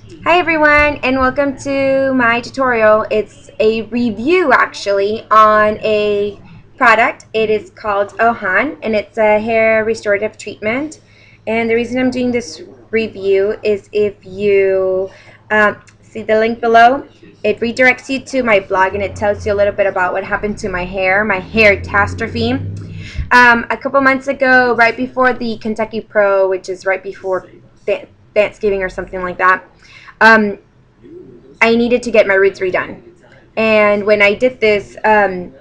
Hi everyone and welcome to my tutorial. It's a review actually on a product. It is called Ojon and it's a hair restorative treatment. And the reason I'm doing this review is if you see the link below, it redirects you to my blog and it tells you a little bit about what happened to my hair catastrophe. A couple months ago, right before the Kentucky Pro, which is right before Thanksgiving or something like that, um, I needed to get my roots redone. And when I did this, I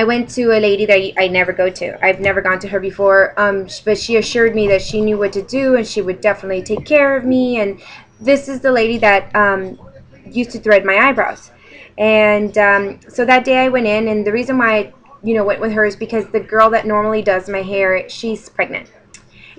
went to a lady that I never go to. I've never gone to her before, but she assured me that she knew what to do and she would definitely take care of me. And this is the lady that used to thread my eyebrows. And so that day I went in, and the reason why I went with her is because the girl that normally does my hair, she's pregnant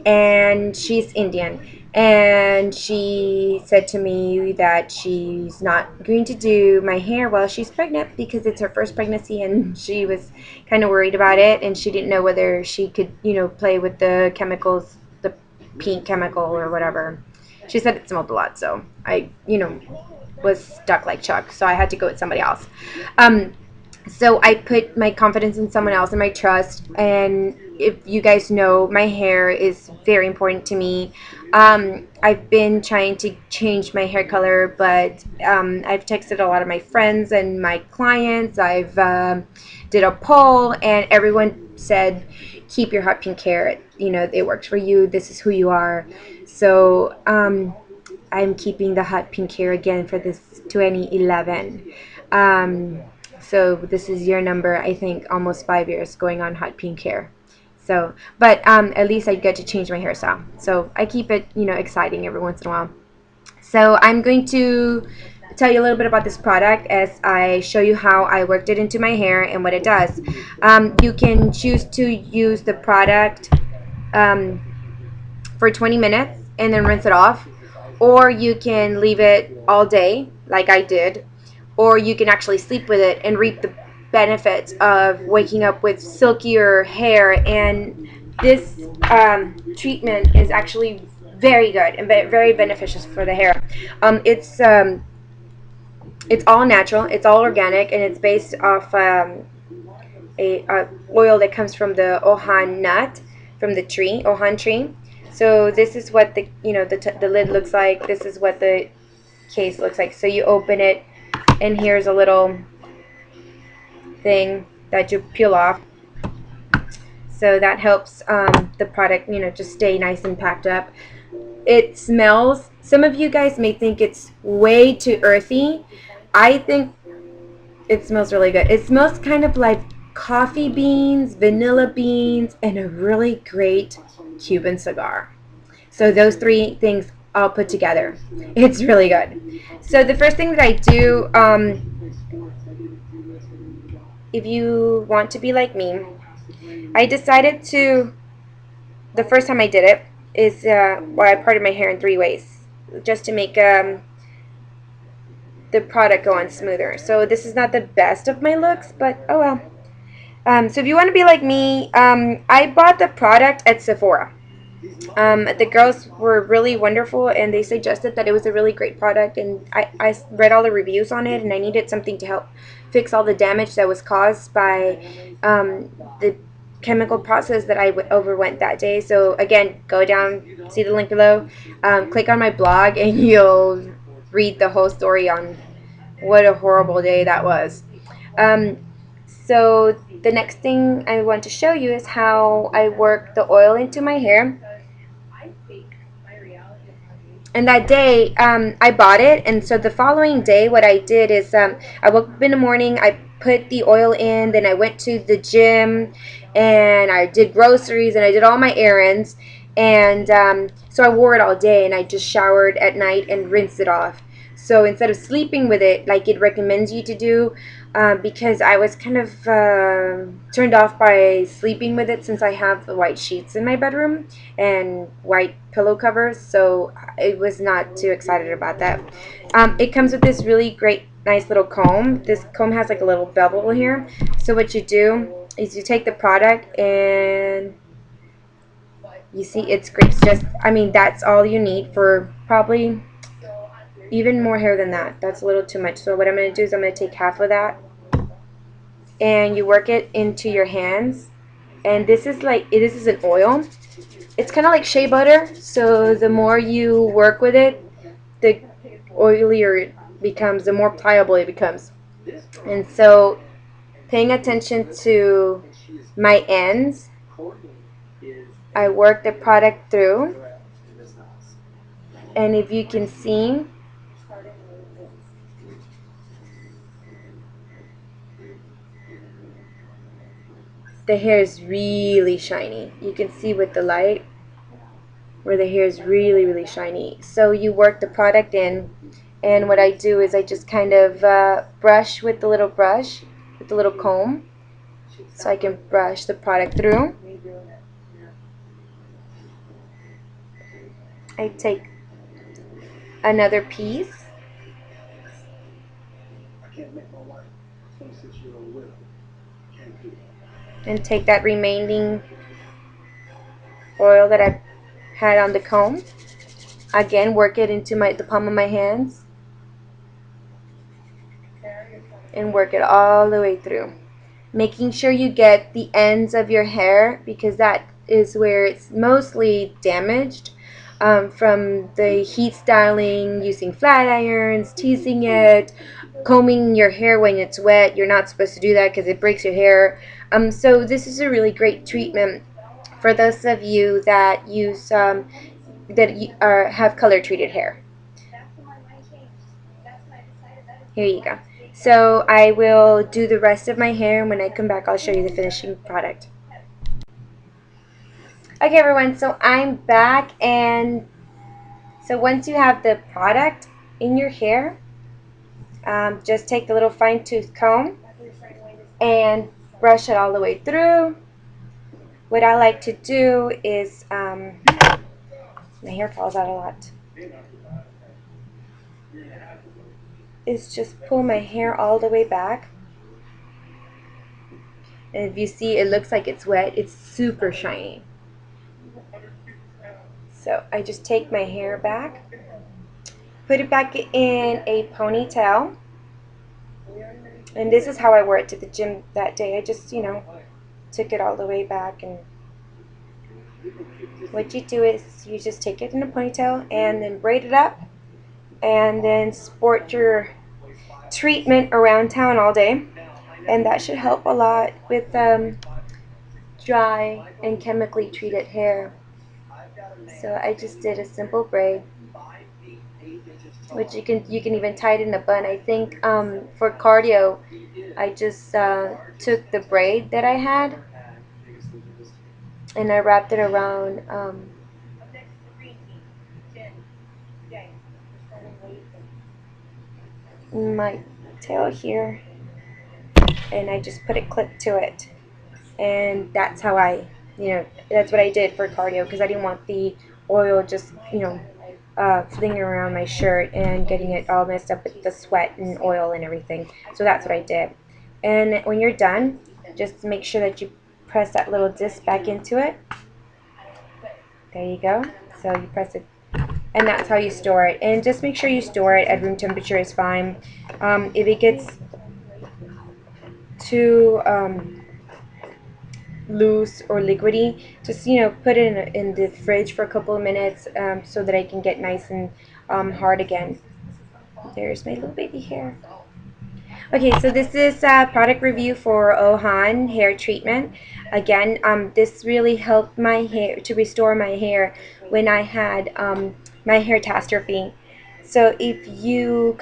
and she's Indian. And she said to me that she's not going to do my hair while she's pregnant because it's her first pregnancy, and she was kind of worried about it, and she didn't know whether she could, play with the chemicals, the pink chemical or whatever. She said it smelled a lot, so I, was stuck like Chuck, so I had to go with somebody else. So I put my confidence in someone else and my trust. And if you guys know, my hair is very important to me. I've been trying to change my hair color, but I've texted a lot of my friends and my clients. I've did a poll, and everyone said, "Keep your hot pink hair. It works for you. This is who you are." So I'm keeping the hot pink hair again for this 2011. So this is year number, I think, almost 5 years going on hot pink hair. So, but at least I get to change my hairstyle. So I keep it, exciting every once in a while. So I'm going to tell you a little bit about this product as I show you how I worked it into my hair and what it does. You can choose to use the product um, for 20 minutes and then rinse it off, or you can leave it all day like I did, or you can actually sleep with it and reap the benefits of waking up with silkier hair. And this treatment is actually very good and very beneficial for the hair. It's all natural, it's all organic, and it's based off a oil that comes from the Ojon nut, from the tree, Ojon tree. So this is what the lid looks like. This is what the case looks like. So you open it, and here's a little thing that you peel off. So that helps the product, just stay nice and packed up. It smells. Some of you guys may think it's way too earthy. I think it smells really good. It smells kind of like coffee beans, vanilla beans, and a really great Cuban cigar. So those three things all put together. It's really good. So the first thing that I do, if you want to be like me, I decided to, the first time I did it, is I parted my hair in 3 ways just to make the product go on smoother. So this is not the best of my looks, but oh well. So if you want to be like me, I bought the product at Sephora. The girls were really wonderful, and they suggested that it was a really great product, and I read all the reviews on it, and I needed something to help fix all the damage that was caused by the chemical process that I overwent that day. So again, go down, see the link below, click on my blog, and you'll read the whole story on what a horrible day that was. Um, so the next thing I want to show you is how I work the oil into my hair. And that day, I bought it, and so the following day, what I did is I woke up in the morning, I put the oil in, then I went to the gym, and I did groceries, and I did all my errands, and so I wore it all day, and I just showered at night and rinsed it off. So instead of sleeping with it like it recommends you to do, because I was kind of turned off by sleeping with it since I have the white sheets in my bedroom and white pillow covers, so I was not too excited about that. It comes with this really great, nice little comb. This comb has like a little bevel here. So what you do is you take the product and you see it scrapes just, I mean, that's all you need for probably even more hair than that. That's a little too much. So what I'm going to do is I'm going to take half of that, and you work it into your hands. And this is an oil. It's kind of like shea butter. So the more you work with it, the oilier it becomes, the more pliable it becomes. And so paying attention to my ends, I work the product through. And if you can see, the hair is really shiny. You can see with the light where the hair is really, really shiny. So you work the product in, and what I do is I just kind of brush with the little brush, with the little comb, so I can brush the product through. I take another piece and take that remaining oil that I had on the comb. Again, work it into the palm of my hands and work it all the way through. Making sure you get the ends of your hair, because that is where it's mostly damaged from the heat styling, using flat irons, teasing it, combing your hair when it's wet. You're not supposed to do that because it breaks your hair. So this is a really great treatment for those of you that use have color treated hair. Here you go. So I will do the rest of my hair, and when I come back I'll show you the finishing product. Okay everyone, so I'm back, and so once you have the product in your hair, just take the little fine tooth comb and brush it all the way through. What I like to do is, my hair falls out a lot, is just pull my hair all the way back. And if you see, it looks like it's wet. It's super shiny. So I just take my hair back, put it back in a ponytail. And this is how I wore it to the gym that day. I just, took it all the way back. And what you do is you just take it in a ponytail and then braid it up, and then sport your treatment around town all day. And that should help a lot with dry and chemically treated hair. So I just did a simple braid, which you can even tie it in a bun. I think for cardio, I just took the braid that I had and I wrapped it around my tail here, and I just put a clip to it. And that's how that's what I did for cardio, because I didn't want the oil just, flinging around my shirt and getting it all messed up with the sweat and oil and everything. So that's what I did. And when you're done, just make sure that you press that little disc back into it. There you go. So you press it, and that's how you store it. And just make sure you store it at room temperature is fine. If it gets too loose or liquidy, just put it in the fridge for a couple of minutes, so that I can get nice and hard again. There's my little baby hair. Okay, so this is a product review for Ojon hair treatment. Again, this really helped my hair to restore my hair when I had my hair catastrophe. So if you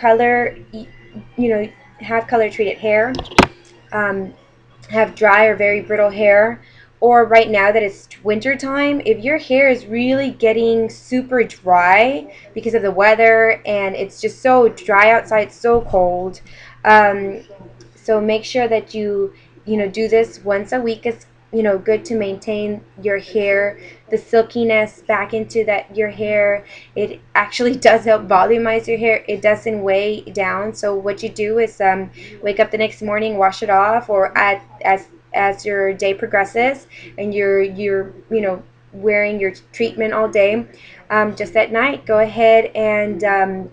have color treated hair, have dry or very brittle hair, or right now that it's winter time, if your hair is really getting super dry because of the weather and it's just so dry outside, so cold, so make sure that you do this once a week. Is good to maintain your hair, the silkiness back into your hair. It actually does help volumize your hair. It doesn't weigh down. So what you do is wake up the next morning, wash it off, or as your day progresses and you're wearing your treatment all day, just at night, go ahead and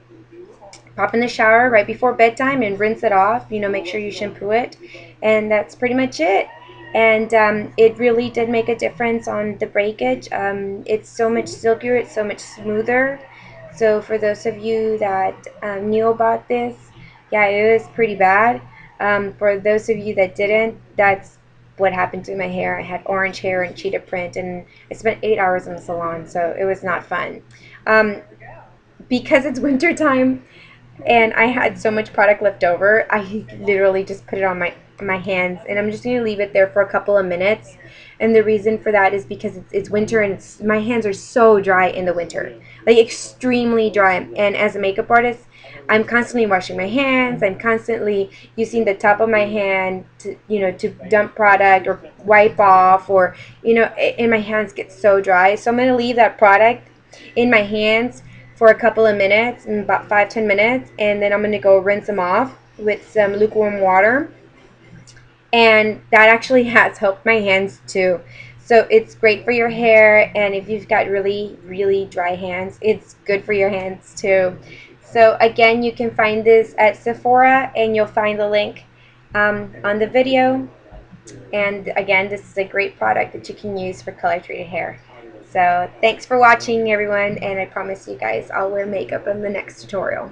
pop in the shower right before bedtime and rinse it off. Make sure you shampoo it, and that's pretty much it. And it really did make a difference on the breakage. It's so much silkier, it's so much smoother. So for those of you that knew about this, yeah, it was pretty bad. For those of you that didn't, that's what happened to my hair. I had orange hair and cheetah print, and I spent 8 hours in the salon, so it was not fun. Um, because it's winter time, and I had so much product left over, I literally just put it on my hands, and I'm just gonna leave it there for a couple of minutes. And the reason for that is because it's winter, and my hands are so dry in the winter, like extremely dry. And as a makeup artist, I'm constantly washing my hands. I'm constantly using the top of my hand to dump product or wipe off, or and my hands get so dry. So I'm gonna leave that product in my hands for a couple of minutes, about 5-10 minutes, and then I'm going to go rinse them off with some lukewarm water. And that actually has helped my hands too. So it's great for your hair, and if you've got really, really dry hands, it's good for your hands too. So again, you can find this at Sephora, and you'll find the link on the video. And again, this is a great product that you can use for color treated hair. So thanks for watching, everyone, and I promise you guys I'll wear makeup in the next tutorial.